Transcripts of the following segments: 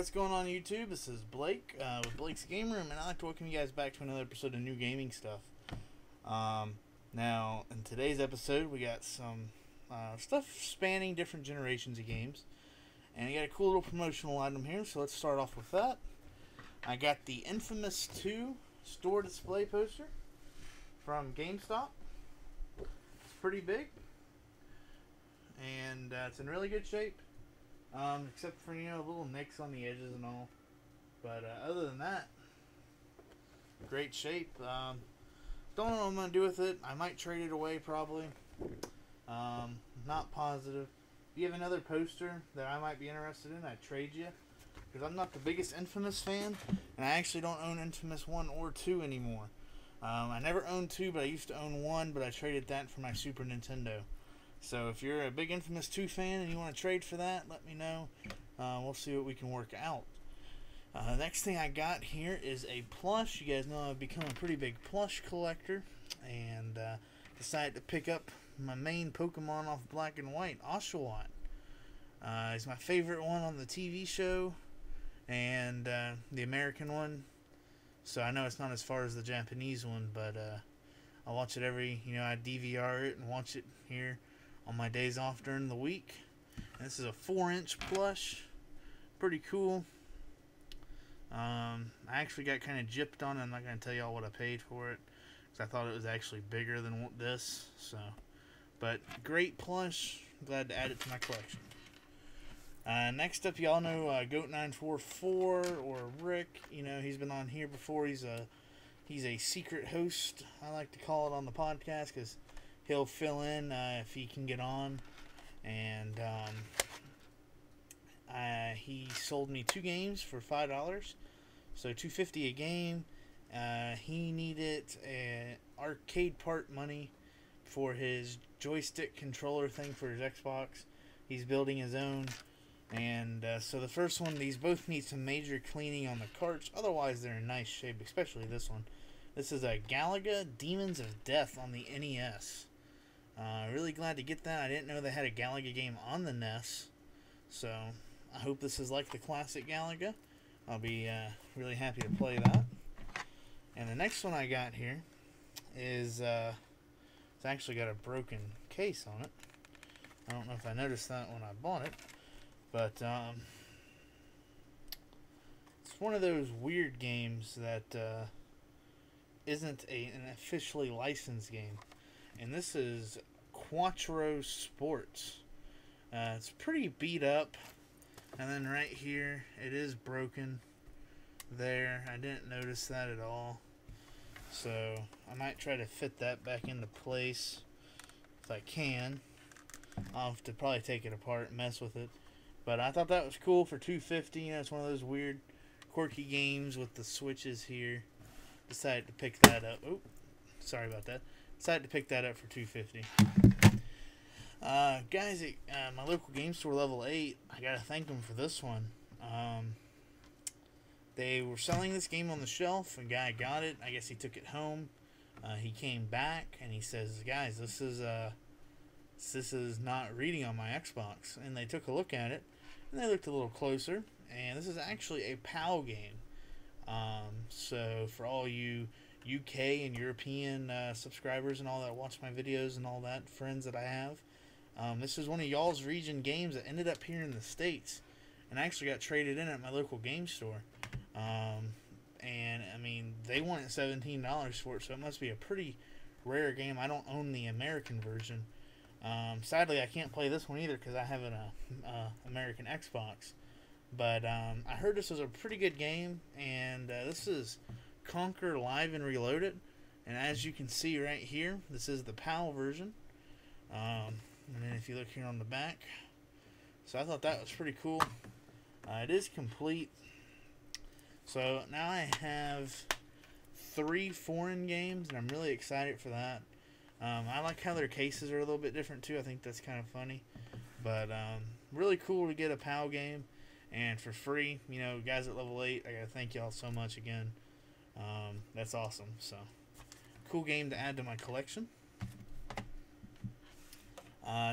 what's going on YouTube? This is Blake with Blake's Game Room, and I'd like to welcome you guys back to another episode of New Gaming Stuff. Now, in today's episode, we got some stuff spanning different generations of games, and you got a cool little promotional item here, so let's start off with that. I got the Infamous 2 store display poster from GameStop. It's pretty big, and it's in really good shape. Except for, little nicks on the edges and all. But, other than that, great shape. Don't know what I'm going to do with it. I might trade it away, probably. Not positive. If you have another poster that I might be interested in, I'd trade you. Because I'm not the biggest Infamous fan, and I actually don't own Infamous 1 or 2 anymore. I never owned 2, but I used to own 1, but I traded that for my Super Nintendo. So if you're a big Infamous 2 fan and you want to trade for that, let me know. We'll see what we can work out. Next thing I got here is a plush. You guys know I've become a pretty big plush collector, and decided to pick up my main Pokemon off Black and White, Oshawott. He's my favorite one on the TV show and the American one. So I know it's not as far as the Japanese one, but I watch it every, I DVR it and watch it here on my days off during the week. And this is a 4-inch plush. Pretty cool. I actually got kind of gypped on it. I'm not going to tell y'all what I paid for it, because I thought it was actually bigger than this. But great plush. Glad to add it to my collection. Next up, y'all know Goat944 or Rick. He's been on here before. He's a secret host, I like to call it, on the podcast, because he'll fill in if he can get on. And he sold me 2 games for $5, so $2.50 a game. He needed arcade part money for his joystick controller thing for his Xbox. He's building his own. And so the first one, these both need some major cleaning on the carts. Otherwise, they're in nice shape, especially this one. This is a Galaga Demons of Death on the NES. Really glad to get that. I didn't know they had a Galaga game on the NES. So I hope this is like the classic Galaga. I'll be really happy to play that. And the next one I got here is, it's actually got a broken case on it. I don't know if I noticed that when I bought it. But it's one of those weird games that isn't an officially licensed game. And this is Quattro Sports. It's pretty beat up. And then right here, it is broken there. I didn't notice that at all. So I might try to fit that back into place if I can. I'll have to probably take it apart and mess with it. But I thought that was cool for $2.50. It's one of those weird, quirky games with the switches here. Decided to pick that up. Oh, sorry about that. Decided to pick that up for $2.50. Guys at my local game store, Level 8, I gotta thank them for this one. They were selling this game on the shelf. A guy got it. I guess he took it home. He came back and he says, "Guys, this is not reading on my Xbox." And they took a look at it, and they looked a little closer. And this is actually a PAL game. So for all you UK and European subscribers and all that watch my videos and all that, friends that I have, this is one of y'all's region games that ended up here in the States, and I actually got traded in at my local game store. And I mean, they wanted $17 for it, so it must be a pretty rare game. I don't own the American version. Sadly, I can't play this one either because I have an American Xbox. But I heard this was a pretty good game, and this is Conquer Live and Reloaded. And as you can see right here, this is the PAL version. And then if you look here on the back, so I thought that was pretty cool. It is complete. So now I have 3 foreign games, and I'm really excited for that. I like how their cases are a little bit different too. I think that's kind of funny. But really cool to get a PAL game. And for free, guys at Level 8, I gotta thank y'all so much again. That's awesome. So, cool game to add to my collection.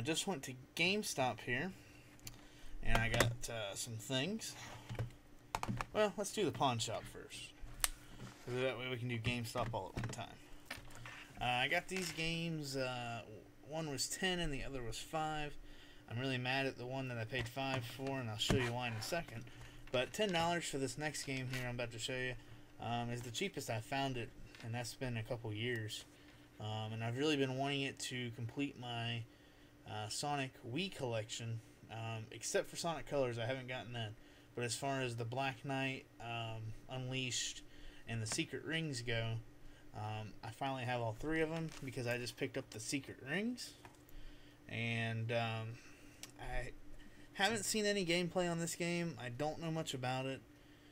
Just went to GameStop here, and I got some things. Well, let's do the pawn shop first. So that way we can do GameStop all at one time. I got these games, one was 10 and the other was 5. I'm really mad at the one that I paid 5 for, and I'll show you why in a second. But $10 for this next game here I'm about to show you is the cheapest I found it, and that's been a couple years. And I've really been wanting it to complete my Sonic Wii collection, except for Sonic Colors. I haven't gotten that. But as far as the Black Knight, Unleashed, and the Secret Rings go, I finally have all 3 of them because I just picked up the Secret Rings. And I haven't seen any gameplay on this game. I don't know much about it.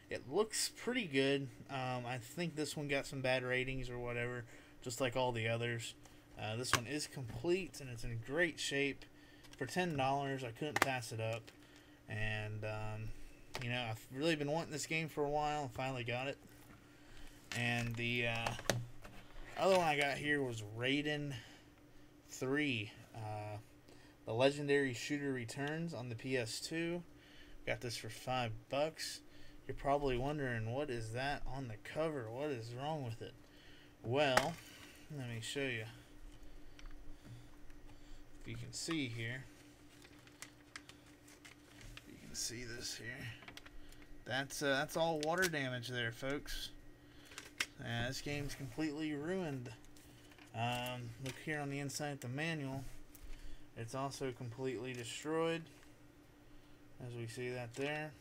It looks pretty good. I think this one got some bad ratings or whatever, just like all the others. This one is complete and it's in great shape. For $10, I couldn't pass it up. And, you know, I've really been wanting this game for a while and finally got it. And the other one I got here was Raiden 3. The Legendary Shooter Returns on the PS2. Got this for $5. You're probably wondering, what is that on the cover? What is wrong with it? Well, let me show you. If you can see here. You can see this here. That's all water damage there, folks. This game's completely ruined. Look here on the inside of the manual. It's also completely destroyed, as we see that there.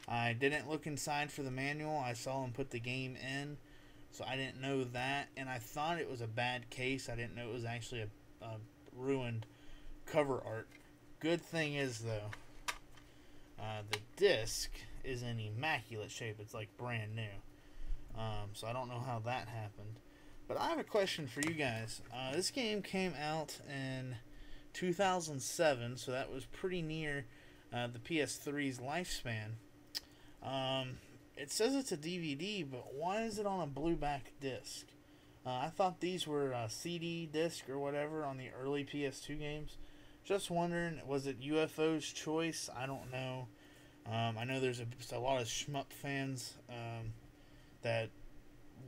I didn't look inside for the manual. I saw him put the game in, so I didn't know that. And I thought it was a bad case. I didn't know it was actually a ruined cover art. Good thing is, though, the disc is in immaculate shape. It's like brand new. So I don't know how that happened. But I have a question for you guys. This game came out in 2007, so that was pretty near the PS3's lifespan. It says it's a DVD, but why is it on a blue back disc? I thought these were CD disc or whatever on the early PS2 games. Just wondering, was it UFO's choice? I don't know. I know there's a lot of shmup fans that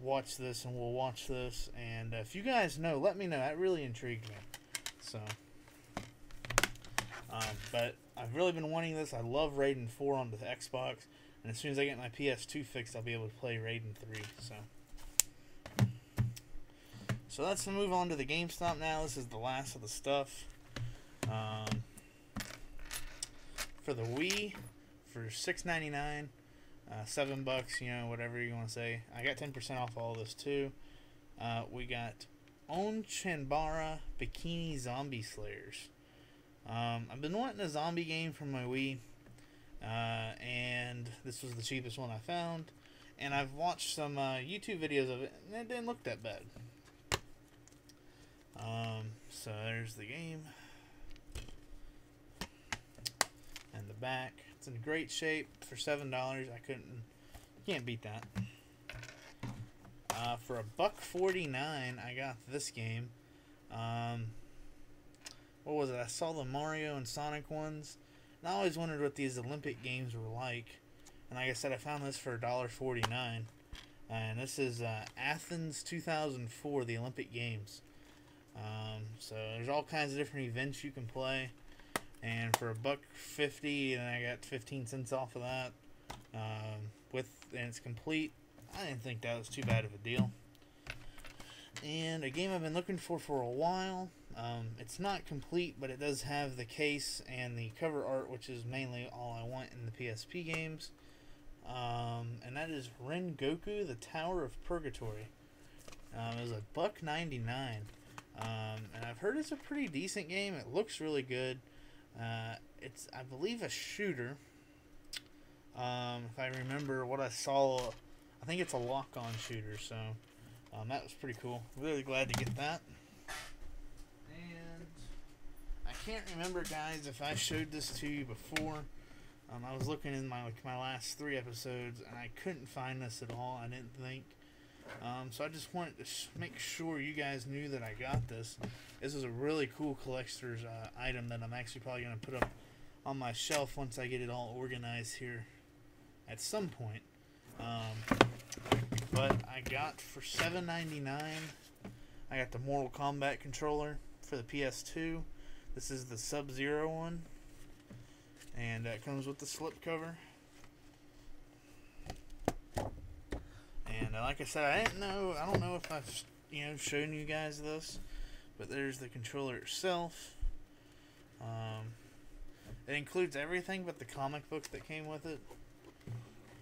watch this and will watch this, and if you guys know, let me know. That really intrigued me. So, but I've really been wanting this. I love Raiden 4 on the Xbox, and as soon as I get my PS2 fixed, I'll be able to play Raiden 3. So let's move on to the GameStop now. This is the last of the stuff. For the Wii, for $6.99, $7, you know, whatever you want to say. I got 10% off all this too. We got Onchanbara Bikini Zombie Slayers. I've been wanting a zombie game for my Wii, and this was the cheapest one I found. And I've watched some YouTube videos of it, and it didn't look that bad. So there's the game. And the back. It's in great shape for $7. Can't beat that. For $1.49, I got this game. What was it? I saw the Mario and Sonic ones, and I always wondered what these Olympic games were like. And like I said, I found this for $1.49. And this is Athens 2004, the Olympic Games. So there's all kinds of different events you can play. And for $1.50, and I got 15 cents off of that. And it's complete. I didn't think that was too bad of a deal. And a game I've been looking for a while. It's not complete, but it does have the case and the cover art, which is mainly all I want in the PSP games. And that is Rengoku, the Tower of Purgatory. It was $1.99. And I've heard it's a pretty decent game. It looks really good. It's, I believe, a shooter. If I remember what I saw, I think it's a lock-on shooter, so that was pretty cool. Really glad to get that. And I can't remember, guys, if I showed this to you before. I was looking in my last 3 episodes, and I couldn't find this at all, I didn't think. So I just wanted to make sure you guys knew that I got this. This is a really cool collector's item that I'm actually probably going to put up on my shelf once I get it all organized here at some point. But I got for $7.99, I got the Mortal Kombat controller for the PS2. This is the Sub-Zero one, and that comes with the slipcover. And like I said, I don't know if I've shown you guys this, but there's the controller itself. It includes everything but the comic book that came with it.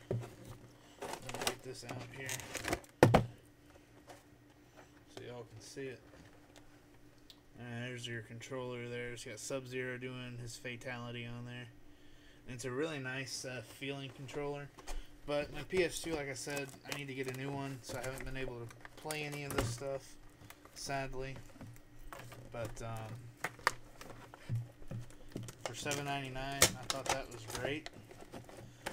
Let me get this out here so y'all can see it. And there's your controller there. It's got Sub-Zero doing his fatality on there. And it's a really nice feeling controller. But my PS2, like I said, I need to get a new one, so I haven't been able to play any of this stuff, sadly. But for $7.99, I thought that was great.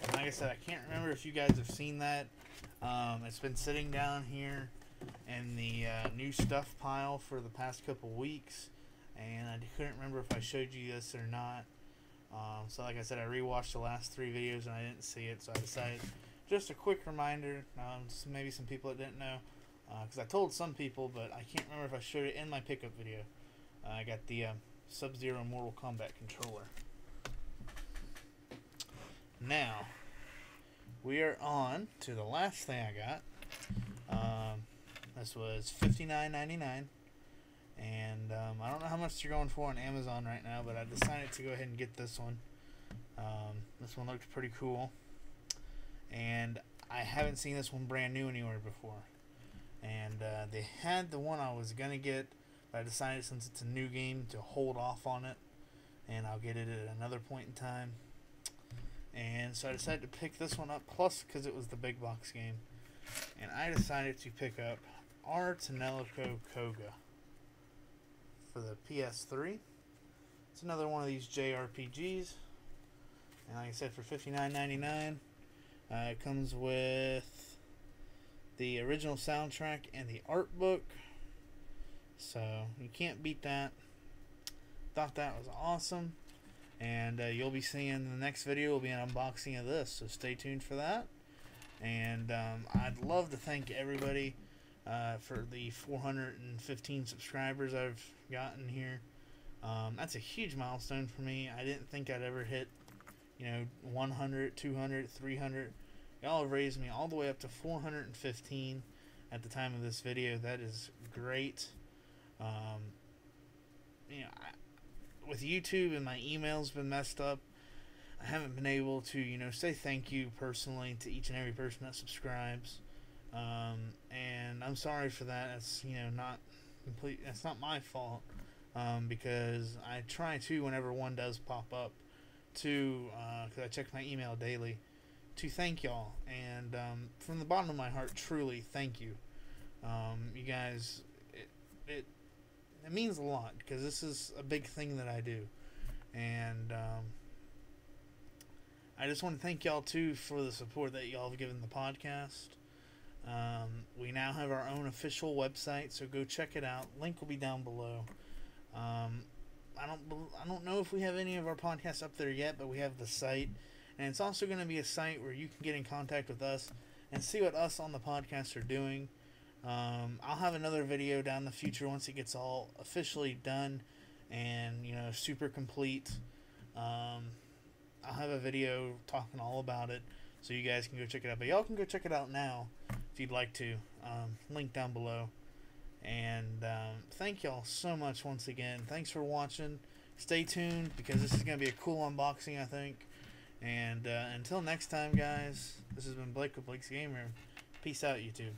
And like I said, I can't remember if you guys have seen that. It's been sitting down here in the new stuff pile for the past couple weeks, and I couldn't remember if I showed you this or not. So like I said, I rewatched the last 3 videos and I didn't see it, so I decided, just a quick reminder, maybe some people that didn't know, because I told some people, but I can't remember if I showed it in my pickup video. I got the Sub-Zero Mortal Kombat controller. Now, we are on to the last thing I got. This was $59.99. And I don't know how much they're going for on Amazon right now, but I decided to go ahead and get this one. This one looked pretty cool, and I haven't seen this one brand new anywhere before. And they had the one I was gonna get, but I decided since it's a new game to hold off on it, and I'll get it at another point in time. And so I decided to pick this one up, plus because it was the big box game, and I decided to pick up R. Tenelico Koga for the PS3. It's another one of these JRPGs, and like I said, for $59.99, it comes with the original soundtrack and the art book, so you can't beat that. Thought that was awesome, and you'll be seeing the next video will be an unboxing of this, so stay tuned for that. And I'd love to thank everybody for the 415 subscribers I've gotten here. That's a huge milestone for me. I didn't think I'd ever hit 100, 200, 300. Y'all have raised me all the way up to 415 at the time of this video. That is great. With YouTube and my email's been messed up, I haven't been able to say thank you personally to each and every person that subscribes. And I'm sorry for that. It's not complete. It's not my fault, because I try to, whenever one does pop up, because I check my email daily, to thank y'all. And from the bottom of my heart, truly thank you. You guys, it means a lot, because this is a big thing that I do, and I just want to thank y'all too for the support that y'all have given the podcast. We now have our own official website, so go check it out. Link will be down below. I don't know if we have any of our podcasts up there yet, but we have the site, and it's also going to be a site where you can get in contact with us and see what us on the podcast are doing. I'll have another video down the future once it gets all officially done and super complete. I'll have a video talking all about it, so you guys can go check it out. But y'all can go check it out now if you'd like to. Link down below. And thank y'all so much once again. Thanks for watching. Stay tuned, because this is going to be a cool unboxing, I think. And until next time, guys, this has been Blake with Blake's Game Room. Peace out, YouTube.